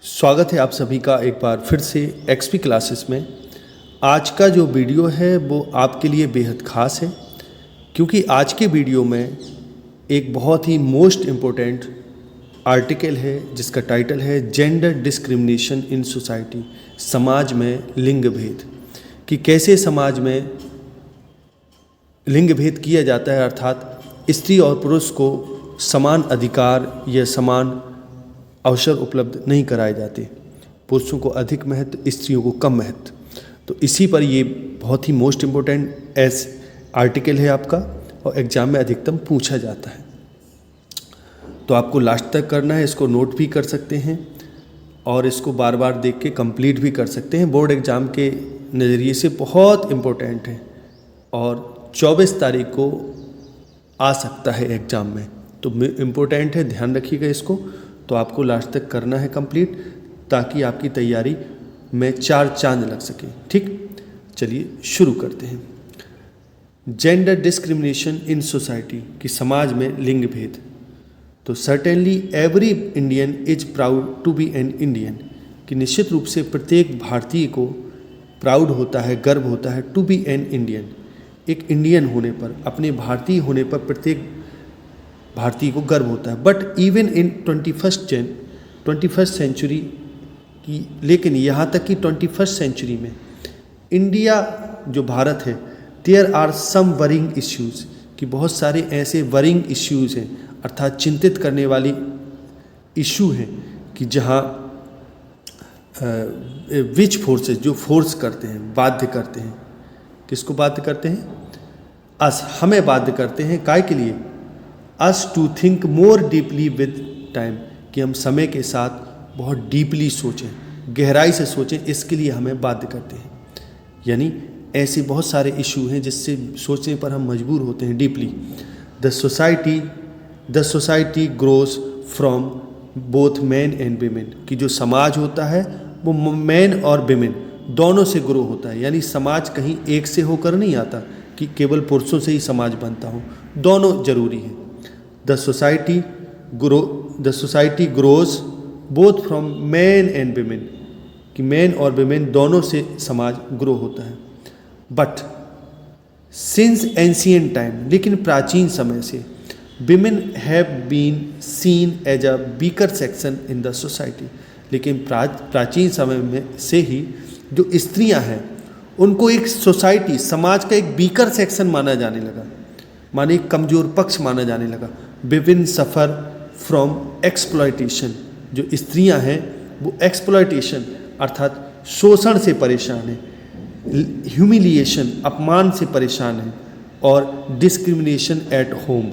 स्वागत है आप सभी का एक बार फिर से एक्सपी क्लासेस में। आज का जो वीडियो है वो आपके लिए बेहद ख़ास है, क्योंकि आज के वीडियो में एक बहुत ही मोस्ट इम्पोर्टेंट आर्टिकल है जिसका टाइटल है जेंडर डिस्क्रिमिनेशन इन सोसाइटी। समाज में लिंग भेद, कि कैसे समाज में लिंग भेद किया जाता है, अर्थात स्त्री और पुरुष को समान अधिकार या समान अवसर उपलब्ध नहीं कराए जाते। पुरुषों को अधिक महत्व, स्त्रियों को कम महत्व। तो इसी पर ये बहुत ही मोस्ट इम्पोर्टेंट आर्टिकल है आपका, और एग्ज़ाम में अधिकतम पूछा जाता है। तो आपको लास्ट तक करना है, इसको नोट भी कर सकते हैं और इसको बार बार देख के कंप्लीट भी कर सकते हैं। बोर्ड एग्ज़ाम के नज़रिए से बहुत इम्पोर्टेंट है और 24 तारीख को आ सकता है एग्ज़ाम में, तो इम्पोर्टेंट है, ध्यान रखिएगा इसको। तो आपको लास्ट तक करना है कंप्लीट, ताकि आपकी तैयारी में 4 चांद लग सके। ठीक, चलिए शुरू करते हैं। जेंडर डिस्क्रिमिनेशन इन सोसाइटी, कि समाज में लिंग भेद। तो certainly every Indian is proud to be an Indian, कि निश्चित रूप से प्रत्येक भारतीय को प्राउड होता है, गर्व होता है, टू बी एन इंडियन, एक इंडियन होने पर, अपने भारतीय होने पर प्रत्येक भारतीय को गर्व होता है। But even in 21st century की, लेकिन यहाँ तक कि 21st सेंचुरी में इंडिया जो भारत है, there are some worrying issues, कि बहुत सारे ऐसे वरिंग इश्यूज़ हैं, अर्थात चिंतित करने वाली इशू हैं, कि जहाँ विच फोर्सेस, जो फोर्स करते हैं, बाध्य करते हैं। किसको बाध्य करते हैं? अस, हमें बाध्य करते हैं। काय के लिए? Us to think more deeply with time, कि हम समय के साथ बहुत डीपली सोचें, गहराई से सोचें, इसके लिए हमें बाध्य करते हैं। यानी ऐसे बहुत सारे इशू हैं जिससे सोचने पर हम मजबूर होते हैं deeply. The society grows from both man and women, कि जो समाज होता है वो मैन और विमेन दोनों से ग्रो होता है। यानी समाज कहीं एक से होकर नहीं आता कि केवल पुरुषों से ही समाज बनता हो, दोनों जरूरी है। The society grows both from man and women, कि मैन और विमेन दोनों से समाज ग्रो होता है। बट सिंस एंशियंट टाइम, लेकिन प्राचीन समय से, women have been seen as a weaker section in the society, लेकिन प्राचीन समय में से ही जो स्त्रियां हैं उनको एक सोसाइटी, समाज का एक वीकर सेक्शन माना जाने लगा, माने एक कमजोर पक्ष माना जाने लगा। विमेन सफ़र फ्रॉम एक्सप्लॉयटेशन, जो स्त्रियां हैं वो एक्सप्लॉयटेशन अर्थात शोषण से परेशान है, ह्यूमिलिएशन, अपमान से परेशान है, और discrimination at home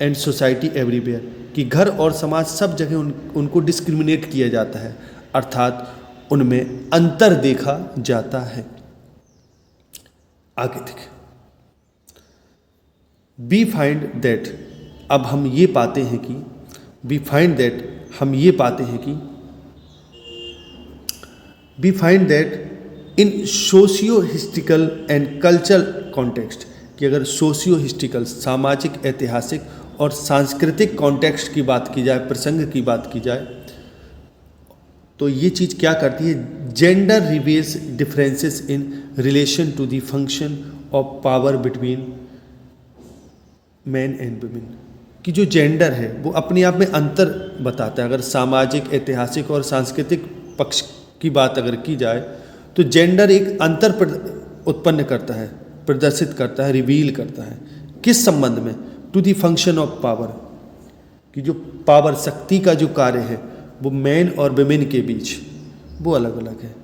and society everywhere, कि घर और समाज सब जगह उनको डिस्क्रिमिनेट किया जाता है, अर्थात उनमें अंतर देखा जाता है। आगे देखें। वी फाइंड दैट, अब हम ये पाते हैं कि we find that in socio historical and cultural context, कि अगर सोशियो हिस्टिकल, सामाजिक, ऐतिहासिक और सांस्कृतिक कॉन्टेक्स्ट की बात की जाए, प्रसंग की बात की जाए, तो ये चीज़ क्या करती है? Gender reveals differences in relation to the function of power between man and women, कि जो जेंडर है वो अपने आप में अंतर बताता है। अगर सामाजिक, ऐतिहासिक और सांस्कृतिक पक्ष की बात अगर की जाए, तो जेंडर एक अंतर उत्पन्न करता है, प्रदर्शित करता है, रिवील करता है। किस संबंध में? To the function of power, कि जो पावर, शक्ति का जो कार्य है वो मैन और विमेन के बीच वो अलग अलग है।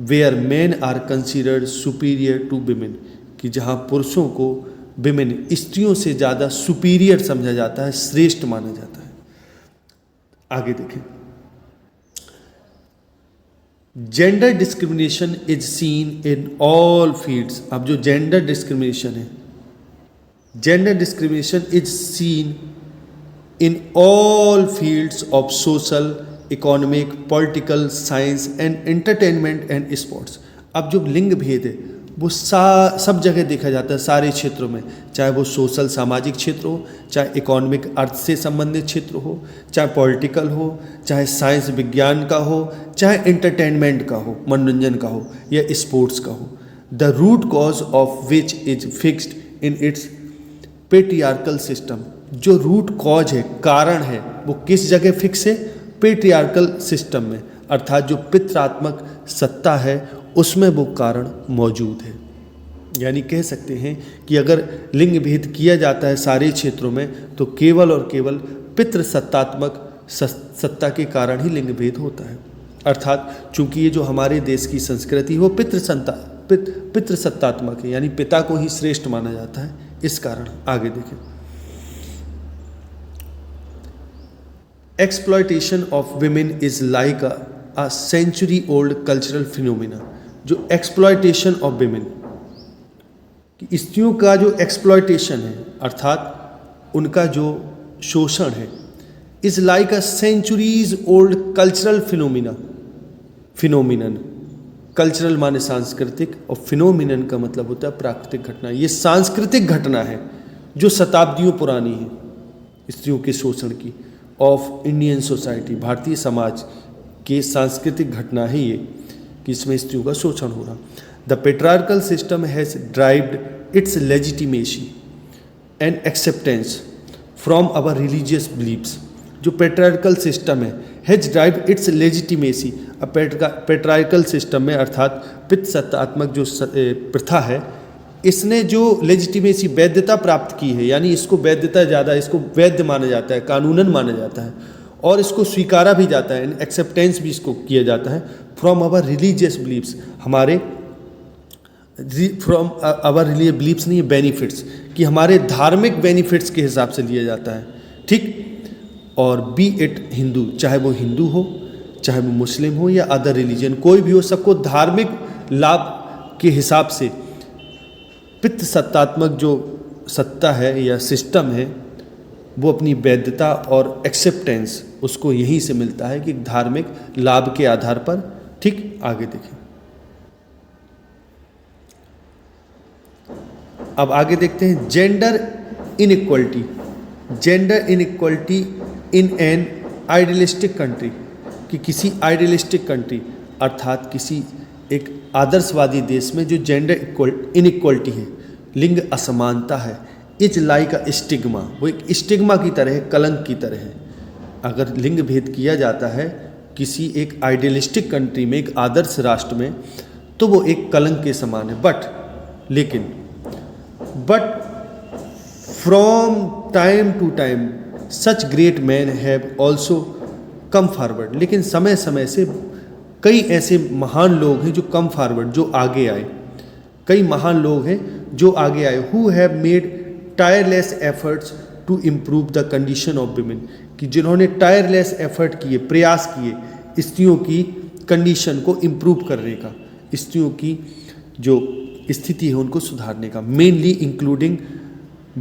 Where man are considered superior to women, कि जहाँ पुरुषों को विमेन, स्त्रियों से ज़्यादा सुपीरियर समझा जाता है, श्रेष्ठ माना जाता है। आगे देखें। Gender discrimination is seen in all fields. अब जो जेंडर डिस्क्रिमिनेशन है, gender discrimination is seen in all fields of social, economic, political, science and entertainment and sports. अब जो लिंग भेद है वो सब जगह देखा जाता है, सारे क्षेत्रों में, चाहे वो सोशल सामाजिक क्षेत्र हो, चाहे इकोनॉमिक अर्थ से संबंधित क्षेत्र हो, चाहे पॉलिटिकल हो, चाहे साइंस विज्ञान का हो, चाहे एंटरटेनमेंट का हो, मनोरंजन का हो, या स्पोर्ट्स का हो। The root cause of which is fixed in its patriarchal system. जो रूट कॉज है, कारण है, वो किस जगह फिक्स है? पेट्रियार्कल सिस्टम में, अर्थात जो पितृत्वात्मक सत्ता है उसमें वो कारण मौजूद है। यानी कह सकते हैं कि अगर लिंग भेद किया जाता है सारे क्षेत्रों में तो केवल और केवल पितृसत्तात्मक सत्ता के कारण ही लिंग भेद होता है। अर्थात चूंकि ये जो हमारे देश की संस्कृति है वो पितृसत्तात्मक है, यानी पिता को ही श्रेष्ठ माना जाता है, इस कारण। आगे देखें, exploitation of women is like a century old cultural phenomena. जो एक्सप्लॉयटेशन ऑफ विमेन, स्त्रियों का जो एक्सप्लॉयटेशन है अर्थात उनका जो शोषण है, is like a centuries old cultural phenomenon. Cultural माने सांस्कृतिक, और फिनोमिनन का मतलब होता है प्राकृतिक घटना। ये सांस्कृतिक घटना है जो शताब्दियों पुरानी है, स्त्रियों के शोषण की, of Indian society, Bharatiya Samaj के सांस्कृतिक घटना है ये, कि इसमें स्त्रियों का शोषण हो रहा। The patriarchal system has derived its legitimacy and acceptance from our religious beliefs. जो पेट्रियार्कल सिस्टम है, has derived its legitimacy, patriarchal system में अर्थात पितृसत्तात्मक जो प्रथा है, इसने जो लेजिटिमेसी वैधता प्राप्त की है, यानी इसको वैधता ज़्यादा, इसको वैध माना जाता है, कानूनन माना जाता है, और इसको स्वीकारा भी जाता है, एक्सेप्टेंस भी इसको किया जाता है फ्रॉम आवर रिलीजियस बिलीव्स, हमारे फ्रॉम आवर रिलीजियस बिलीव्स नहीं, बेनिफिट्स, कि हमारे धार्मिक बेनिफिट्स के हिसाब से लिया जाता है, ठीक। और बी इट हिंदू, चाहे वो हिंदू हो, चाहे वो मुस्लिम हो, या अदर रिलीजन, कोई भी हो, सबको धार्मिक लाभ के हिसाब से पितृसत्तात्मक जो सत्ता है या सिस्टम है वो अपनी वैधता और एक्सेप्टेंस उसको यहीं से मिलता है कि धार्मिक लाभ के आधार पर, ठीक। आगे देखें, अब आगे देखते हैं gender inequality. Gender inequality in an idealistic country, कि किसी आइडियलिस्टिक कंट्री अर्थात किसी एक आदर्शवादी देश में जो जेंडर इनइक्वलिटी है, लिंग असमानता है, इज लाइक अ स्टिग्मा, वो एक स्टिग्मा की तरह है, कलंक की तरह है। अगर लिंग भेद किया जाता है किसी एक आइडियलिस्टिक कंट्री में, एक आदर्श राष्ट्र में, तो वो एक कलंक के समान है। But from time to time such great man have also come forward. लेकिन समय समय से कई ऐसे महान लोग हैं जो कम फॉरवर्ड, जो आगे आए, कई महान लोग हैं जो आगे आए, who have made tireless efforts to improve the condition of women, कि जिन्होंने टायरलेस एफर्ट किए, प्रयास किए स्त्रियों की कंडीशन को इम्प्रूव करने का, स्त्रियों की जो स्थिति है उनको सुधारने का। मेनली इंक्लूडिंग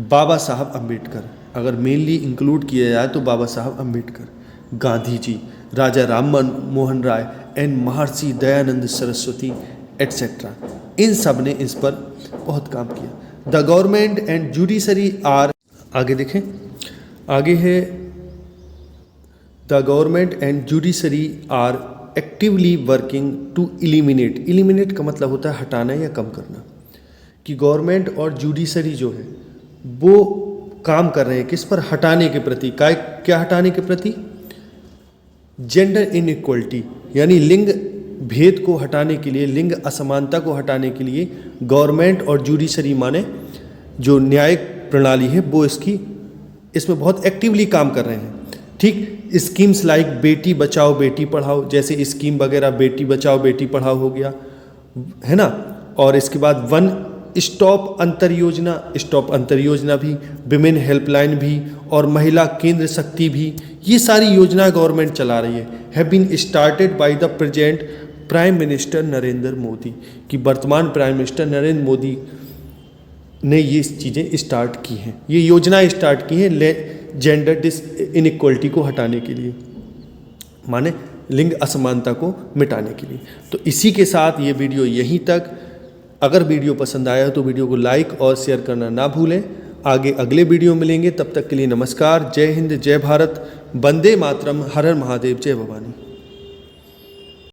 बाबा साहब अम्बेडकर, अगर मेनली इंक्लूड किया जाए तो बाबा साहब अम्बेडकर, गांधी जी, राजा राम मोहन राय एंड महर्षि दयानंद सरस्वती एट्सेट्रा, इन सब ने इस पर बहुत काम किया। The government and judiciary are, आगे देखें, आगे है the government and judiciary are actively working to eliminate. Eliminate का मतलब होता है हटाना या कम करना, कि गवर्नमेंट और जुडिशरी जो है वो काम कर रहे हैं किस पर? हटाने के प्रति। क्या हटाने के प्रति? जेंडर इनइक्वलिटी, यानी लिंग भेद को हटाने के लिए, लिंग असमानता को हटाने के लिए गवर्नमेंट और जुडिशरी माने जो न्यायिक प्रणाली है वो इसमें बहुत एक्टिवली काम कर रहे हैं, ठीक। स्कीम्स लाइक बेटी बचाओ बेटी पढ़ाओ, जैसे स्कीम वगैरह बेटी बचाओ बेटी पढ़ाओ हो गया है ना, और इसके बाद वन स्टॉप अंतर योजना भी, विमेन हेल्पलाइन भी, और महिला केंद्र शक्ति भी, ये सारी योजना गवर्नमेंट चला रही है। Have been started by the present prime minister Narendra Modi, कि वर्तमान प्राइम मिनिस्टर नरेंद्र मोदी ने ये चीज़ें स्टार्ट की हैं, ये योजना स्टार्ट की हैं जेंडर इनइक्वलिटी को हटाने के लिए, माने लिंग असमानता को मिटाने के लिए। तो इसी के साथ ये वीडियो यहीं तक। अगर वीडियो पसंद आया तो वीडियो को लाइक और शेयर करना ना भूलें। आगे अगले वीडियो मिलेंगे, तब तक के लिए नमस्कार। जय हिंद, जय भारत, वंदे मातरम, हर हर महादेव, जय भवानी।